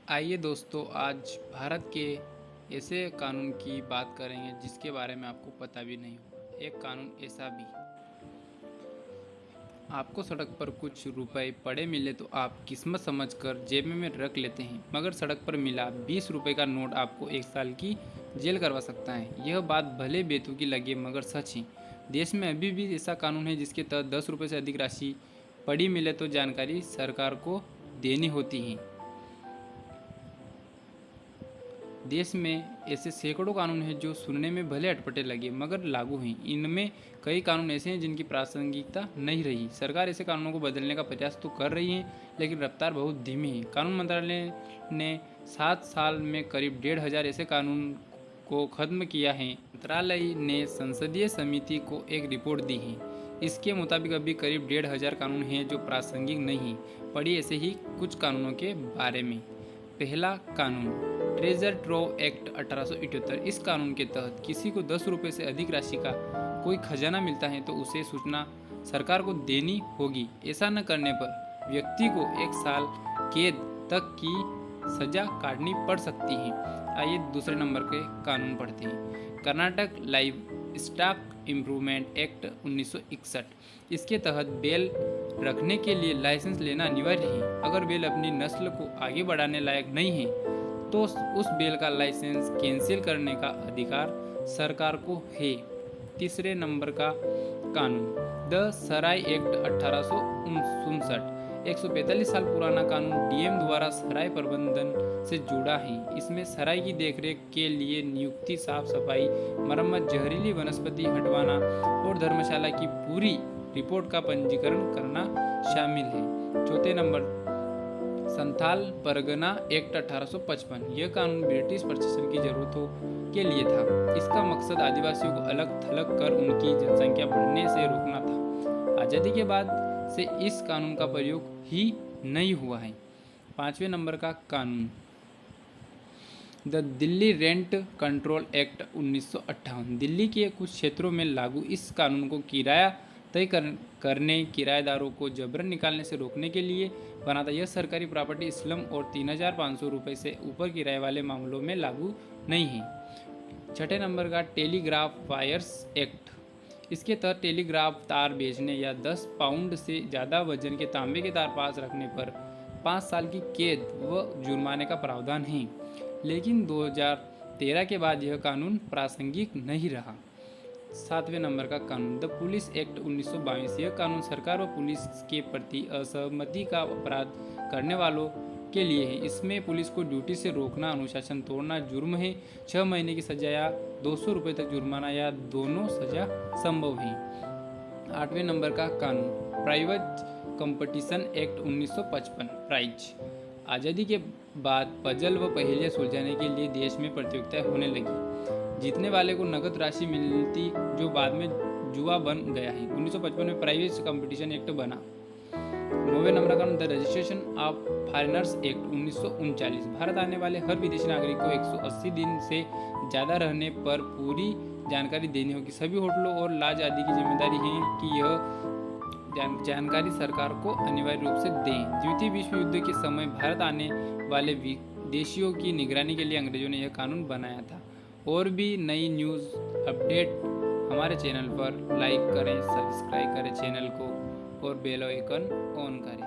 आइए दोस्तों, आज भारत के ऐसे कानून की बात करेंगे जिसके बारे में आपको पता भी नहीं होगा। एक कानून ऐसा भी, आपको सड़क पर कुछ रुपए पड़े मिले तो आप किस्मत समझकर जेब में रख लेते हैं, मगर सड़क पर मिला 20 रुपए का नोट आपको 1 साल की जेल करवा सकता है। यह बात भले बेतुकी लगे मगर सच है। देश में अभी भी ऐसा कानून है जिसके तहत 10 रुपये से अधिक राशि पड़ी मिले तो जानकारी सरकार को देनी होती है। देश में ऐसे सैकड़ों कानून हैं जो सुनने में भले अटपटे लगे मगर लागू हैं। इनमें कई कानून ऐसे हैं जिनकी प्रासंगिकता नहीं रही। सरकार ऐसे कानूनों को बदलने का प्रयास तो कर रही है, लेकिन रफ्तार बहुत धीमी है। कानून मंत्रालय ने 7 साल में करीब 1,500 ऐसे कानून को खत्म किया है। मंत्रालय ने संसदीय समिति को एक रिपोर्ट दी है। इसके मुताबिक अभी करीब 1,500 कानून हैं जो प्रासंगिक नहीं हैं। पढ़िए ऐसे ही कुछ कानूनों के बारे में। पहला कानून, ट्रेजर ट्रोव एक्ट 1878। इस कानून के तहत किसी को 10 रुपये से अधिक राशि का कोई खजाना मिलता है तो उसे सूचना सरकार को देनी होगी। ऐसा न करने पर व्यक्ति को 1 साल कैद तक की सजा काटनी पड़ सकती है। आइए दूसरे नंबर के कानून पढ़ते हैं। Karnataka live stock improvement act 1961। इसके तहत बैल रखने के लिए लाइसेंस लेना अनिवार्य है। अगर बैल अपनी नस्ल को आगे बढ़ाने लायक नहीं है तो उस बैल का लाइसेंस कैंसिल करने का अधिकार सरकार को है। तीसरे नंबर का कानून, द सराय एक्ट 1859। 145 साल पुराना कानून डीएम द्वारा सराय प्रबंधन से जुड़ा है। इसमें सराय की देखरेख के लिए नियुक्ति, साफ सफाई, मरम्मत, जहरीली वनस्पति हटवाना और धर्मशाला की पूरी रिपोर्ट का पंजीकरण करना शामिल है। चौथे नंबर, संथाल परगना एक्ट 1855। यह कानून ब्रिटिश प्रशासन की जरूरतों के लिए था। इसका मकसद आदिवासियों को अलग थलग कर उनकी जनसंख्या बढ़ने से रोकना था। आज़ादी के बाद से इस कानून का प्रयोग ही नहीं हुआ है। पांचवें नंबर का कानून, the Delhi rent control act 1958। Delhi के कुछ क्षेत्रों में लागू इस कानून को किराया तय करने, किराएदारों को जबरन निकालने से रोकने के लिए बना था। यह सरकारी प्रॉपर्टी, स्लम और 3,500 रुपये से ऊपर किराए वाले मामलों में लागू नहीं है। छठे नंबर का टेलीग्राफ वायर्स एक्ट। इसके तहत टेलीग्राफ तार बेचने या 10 पाउंड से ज़्यादा वजन के तांबे के तार पास रखने पर 5 साल की कैद व जुर्माने का प्रावधान है। लेकिन 2013 के बाद यह कानून प्रासंगिक नहीं रहा। सातवें नंबर का कानून, द पुलिस एक्ट 1922। यह कानून सरकार व पुलिस के प्रति असहमति का अपराध करने वालों के लिए है। इसमें पुलिस को ड्यूटी से रोकना, अनुशासन तोड़ना जुर्म है। 6 महीने की सजा या 200 रुपये तक जुर्माना या दोनों सजा संभव है। आठवें नंबर का कानून, प्राइवेट कंपटीशन एक्ट 1955। प्राइज। आज़ादी के बाद पजल व पहेलियाँ सुलझाने के लिए देश में प्रतियोगिताएं होने लगी। जीतने वाले को नगद राशि मिलती, जो बाद में जुआ बन गया है। 1955 में प्राइवेट कंपटीशन एक्ट बना। 9वें नंबर का, the registration of foreigners act 1939। Bharat आने वाले हर विदेशी नागरिक को 180 दिन से ज़्यादा रहने पर पूरी जानकारी देनी होगी। सभी होटलों और लॉज आदि की जिम्मेदारी है कि यह जानकारी सरकार को अनिवार्य रूप से दें। द्वितीय विश्व युद्ध के समय भारत आने वाले विदेशियों की निगरानी के लिए अंग्रेजों ने यह कानून बनाया था। और भी नई न्यूज़ अपडेट हमारे चैनल पर लाइक करें, सब्सक्राइब करें चैनल को और बेल आइकन ऑन करें।